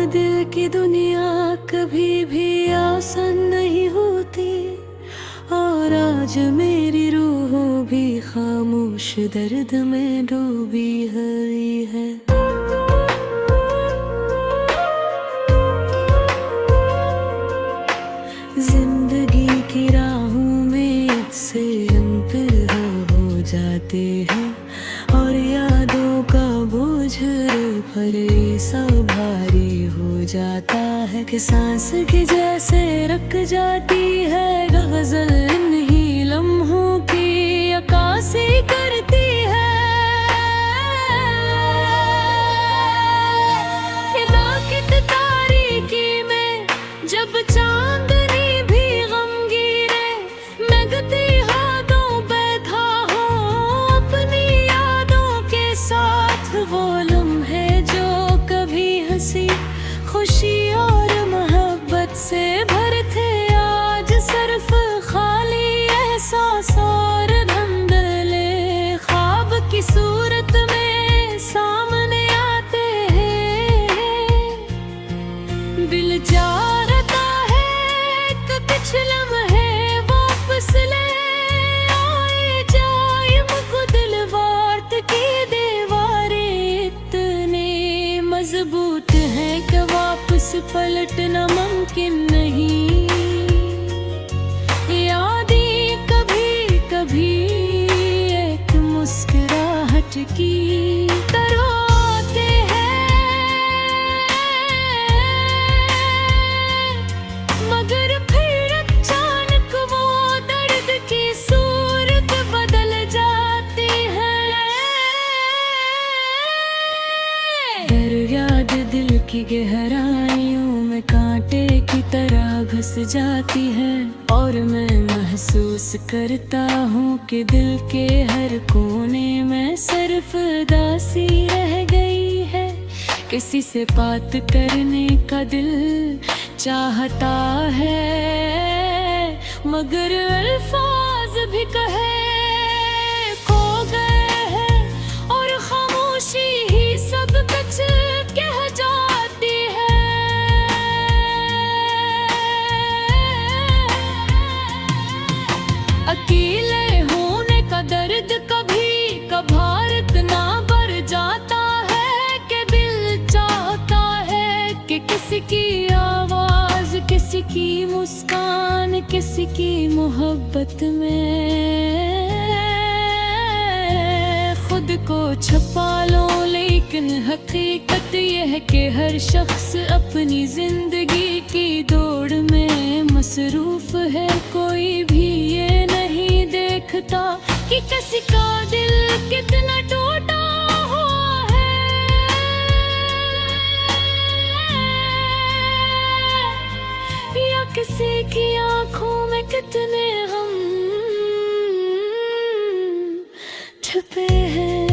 दिल की दुनिया कभी भी आसान नहीं होती, और आज मेरी रूह भी खामोश दर्द में डूबी हुई है। जिंदगी की राहों में अक्सर अंतरहा हो जाते हैं, और यादों का बोझ पर सा भारी हो जाता है कि सांस की जैसे रुक जाती है गजल इन्हीं लम्हों की अक्कासी करती है। रात तारीकी में जब चांदनी भी गमगीने, मैं गती हाथों बैठा हूँ अपनी यादों के साथ। वो लम्हे जो कभी हंसी खुशी और मोहब्बत से भरे थे, आज सिर्फ खाली एहसास और धुंधले ख्वाब की सूरत में सामने आते हैं। दिल चाहता है कि कुछ लम्हे वापस ले आए जाए, मुझको दिल वार्त की दीवारें इतने मजबूत हैं कि वापस पलटना मुमकिन नहीं। यादें कभी कभी एक मुस्कुराहट की तरह आते हैं, मगर फिर अचानक वो दर्द की सूरत बदल जाती है। डर याद दिल की गहराइयों में कांटे की तरह घुस जाती है, और मैं महसूस करता हूँ कि दिल के हर कोने में सिर्फ उदासी रह गई है। किसी से बात करने का दिल चाहता है, मगर अल्फाज भी कहे खो गए हैं, और खामोशी ही सब कुछ कह जाती है। अकेले होने का दर्द कभी कभार इतना बढ़ जाता है कि दिल चाहता है कि किसी की आवाज, किसी की मुस्कान, किसी की मोहब्बत में खुद को छुपा लो। लेकिन हकीकत यह है कि हर शख्स अपनी जिंदगी की दौड़ में मसरूफ है। कोई भी ये नहीं देखता कि किसी का दिल कितना टूटा हुआ है, या किसी की आंखों में कितने गम छुपे हैं।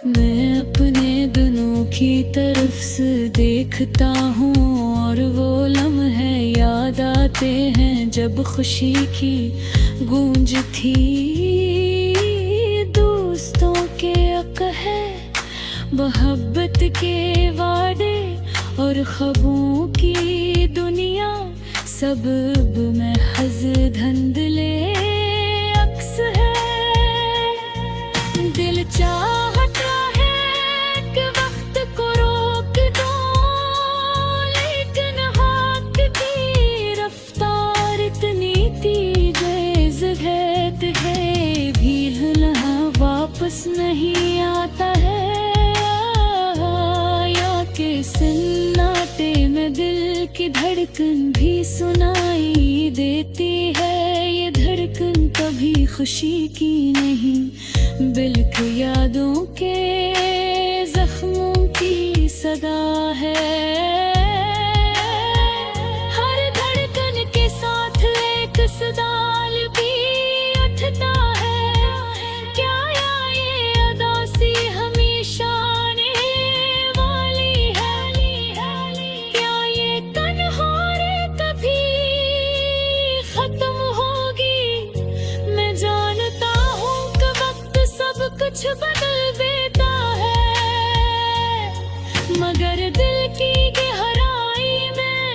मैं अपने दिनों की तरफ से देखता हूँ, और वो लम्हे याद आते हैं जब खुशी की गूंज थी। दोस्तों के कहे, मोहब्बत के वादे और ख्वाबों की दुनिया, सब में हज़ धुंधले अक्स है। दिल चाहता है कि वक्त को रोक दो, लेकिन हाथ की रफ्तार इतनी तेज है भी लम्हा वापस नहीं आता है। या कि सन्नाटे में दिल की धड़कन भी सुनाई देती है। ये धड़कन कभी खुशी की नहीं, बल्कि यादों के जख्मों की सदा है। हर धड़कन के साथ एक सदाल भी उठता है। क्या ये अदासी हमेशा आने वाली है? क्या ये तन्हाई कभी खत्म होगी? मैं जानता हूँ कि वक्त सब कुछ बदल देता है, मगर दिल की गहराई में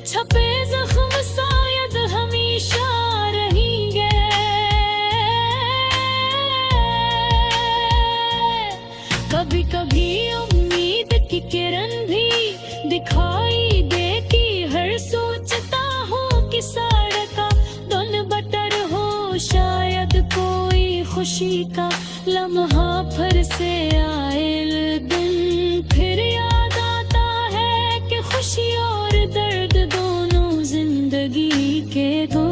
छपे जख्म शायद हमेशा रहेंगे। कभी कभी उम्मीद की किरण भी दिखाई देती, हर सोचता हूँ कि सड़का धुन बटर हो, शायद कोई खुशी का लम्हा फिर से आए दिन। फिर याद आता है कि खुशी और दर्द दोनों जिंदगी के दो।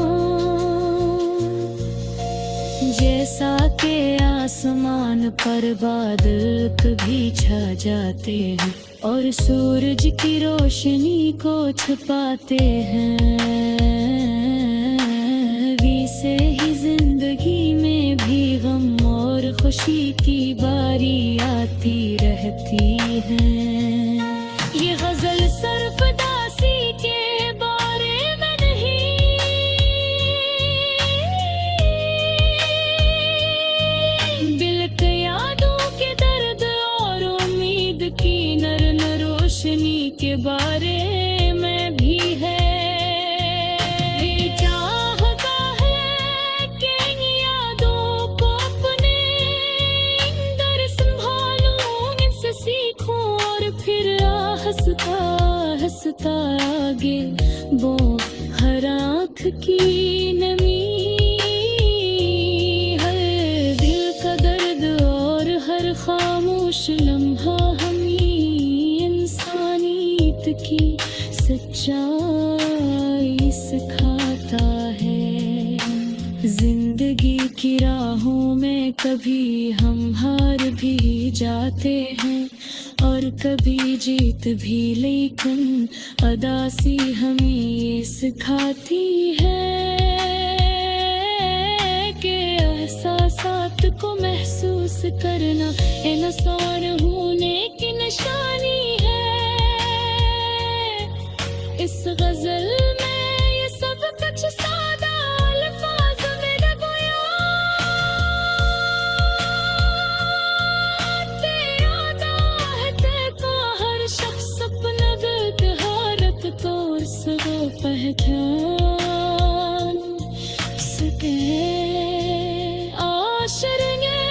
जैसा के आसमान पर बादल कभी छा जाते हैं और सूरज की रोशनी को छुपाते हैं, वैसे ही जिंदगी में भी गम और खुशी की बारी आती रहती है। ये गजल सिर्फ दासी के बारे में नहीं, बल्कि यादों के दर्द और उम्मीद की नर नर रोशनी के बारे में भी है। हंसता हंसता आगे वो हर आँख की नमी, हर दिल का दर्द और हर खामोश लम्हा हमें इंसानियत की सच्चाई सिखाता है। जिंदगी की राहों में कभी हम हार भी जाते हैं और कभी जीत भी, लेकिन अदासी हमें ये सिखाती है कि एहसासात को महसूस करना इंसान होने की निशानी है। इस गजल में ये सब कुछ सादा अल्फाज में रगोया पहचान सके आशरंगे।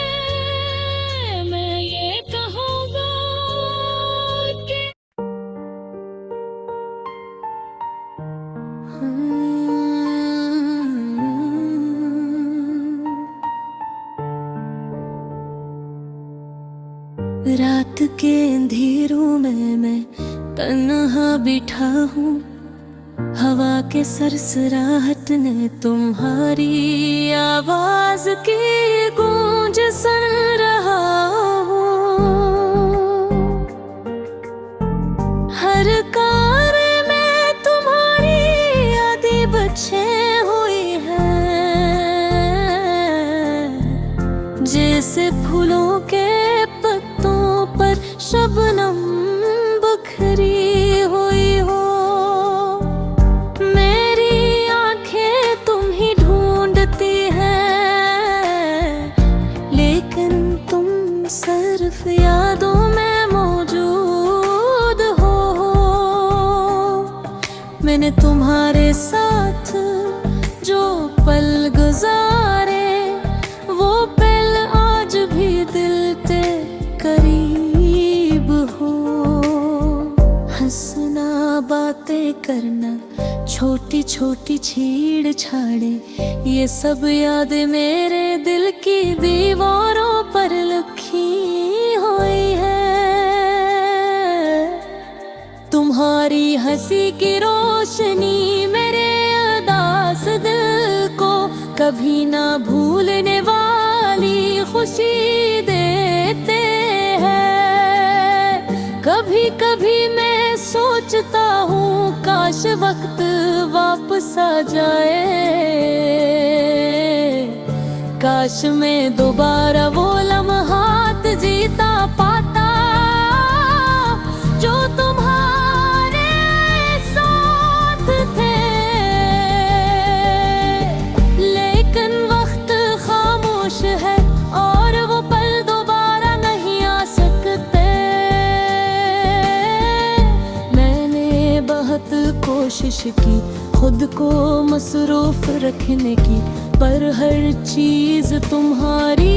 मैं ये कहूँगा कि रात के अंधेरों में मैं तन्हा बैठा हूँ, हवा के सरसराहट ने तुम्हारी आवाज की गूंज सुन रहा हूँ। हर कार में तुम्हारी यादें बचे हुई हैं, जैसे फूलों के पत्तों पर शबनम बिखरी हुई हो। मेरी आंखें तुम ही ढूंढती हैं, लेकिन तुम सिर्फ यादों में मौजूद हो। मैंने तुम्हारे साथ जो पल गुजारे, वो पल आज भी दिल के करीब हो। हंसना, बातें करना, छोटी छोटी छेड़छाड़े, ये सब यादें मेरे दिल की दीवारों पर लिखी हुई है। तुम्हारी हंसी की रोशनी मेरे उदास दिल को कभी ना भूलने वाली खुशी देते हैं। कभी कभी मैं सोचता हूँ काश वक्त वापस आ जाए, काश मैं दोबारा वो लम्हात जीता पाता जो तुम्हारे साथ थे। लेकिन वक्त खामोश है और वो पल दोबारा नहीं आ सकते। कोशिश की खुद को मसरूफ रखने की, पर हर चीज तुम्हारी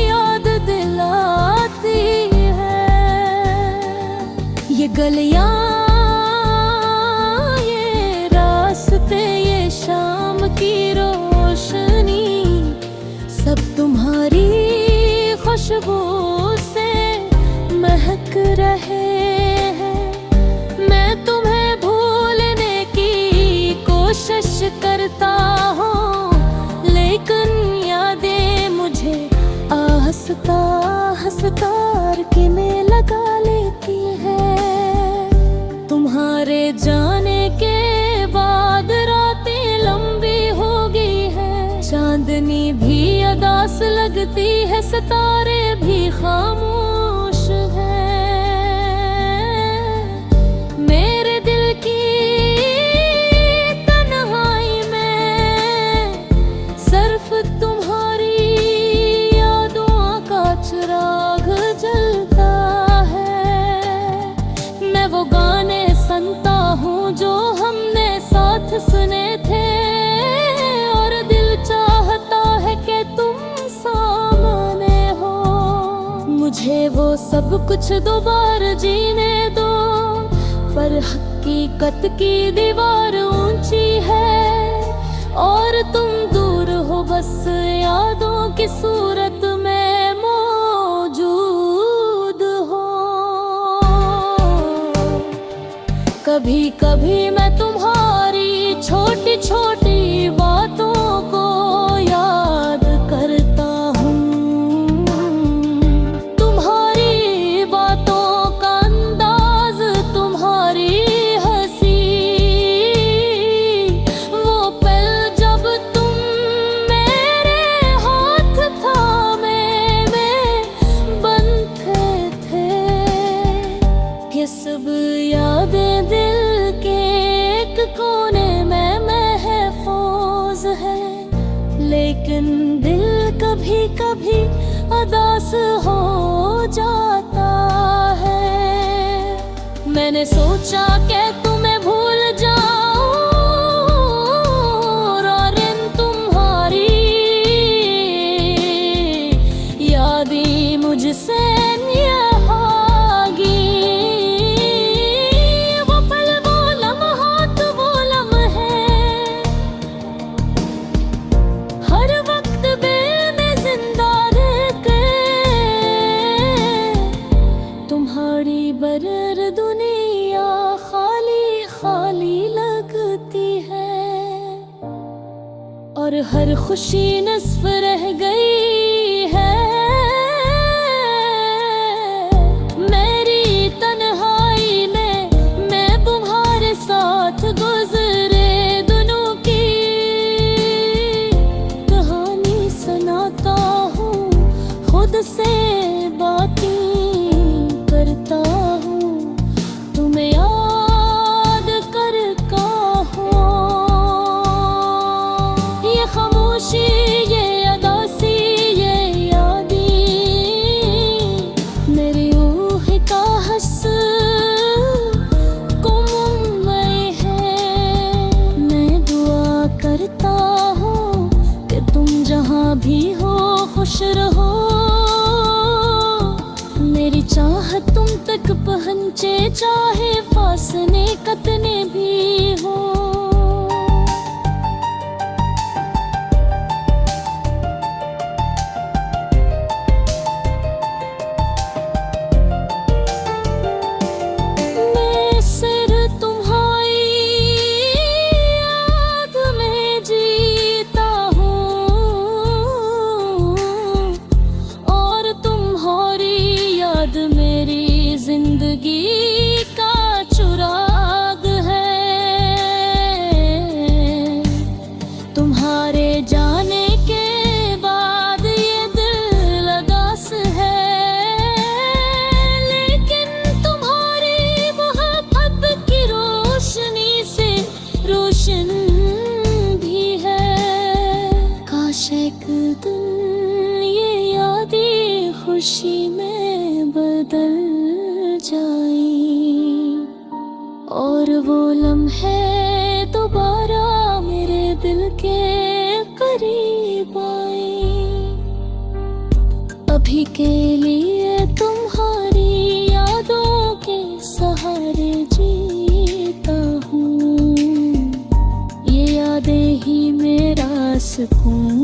याद दिलाती है। ये गलियां, ये रास्ते, ये शाम की रोशनी, सब तुम्हारी खुशबू से महक रहे हैं। मैं तुम्हें भूलने की कोशिश करता हूँ, लेकिन यादें मुझे हंसता हंसता के में लगा लेती है। तुम्हारे जाने के बाद रातें लंबी हो गई है, चांदनी भी अदास लगती है, सितारे भी खामोश हैं। मेरे दिल की तन्हाई में सिर्फ तुम्हारी यादों का चिराग जलता है। मैं वो गाने सुनता हूँ जो हमने साथ सुने थे, और दिल चाहता है कि तुम सामने हो। मुझे वो सब कुछ दोबारा जीने दो, पर हकीकत की दीवार ऊंची है, और तुम दूर हो बस यादों की सूरत में मौजूद हो। कभी कभी मैं तुम्हारी छोटी छोटी बातों को याद करता हूँ। तुम्हारी बातों का अंदाज, तुम्हारी हंसी, वो पल जब तुम मेरे हाथ थामे में बंधे थे। ये सब यादें दिल के एक कोने में महफूज है, लेकिन दिल कभी कभी उदास हो जाता है। मैंने सोचा कि तुम्हें भूल जाऊं, और इन तुम्हारी यादें मुझसे बरर दुनिया खाली खाली लगती है, और हर खुशी निस्फ रह गई है। मेरी तन्हाई में मैं तुम्हारे साथ गुजरे दिनों की कहानी सुनाता हूँ, खुद से बातें करता हूँ, तुम्हें याद करता हूँ। ये खामोशी, ये अदासी, ये यादें मेरी रूह का हंस गुममय है। मैं दुआ करता हूँ कि तुम जहाँ भी हो खुश रहो, मेरी चाहत तुम तक पहुँचे, चाहे फासले कितने भी हो। मैं सिर्फ तुम्हारी याद में जीता हूँ, और तुम्हारी याद मेरी जिंदगी का चुराग है। तुम्हारे जाने के बाद ये दिल उदास है, लेकिन तुम्हारी मोहब्बत की रोशनी से रोशन भी है। काश एक दिन ये यादें खुशी में बदल जाए, और वो लम्हे दोबारा मेरे दिल के करीब आए। अभी के लिए तुम्हारी यादों के सहारे जीता हूँ, ये यादें ही मेरा सुकून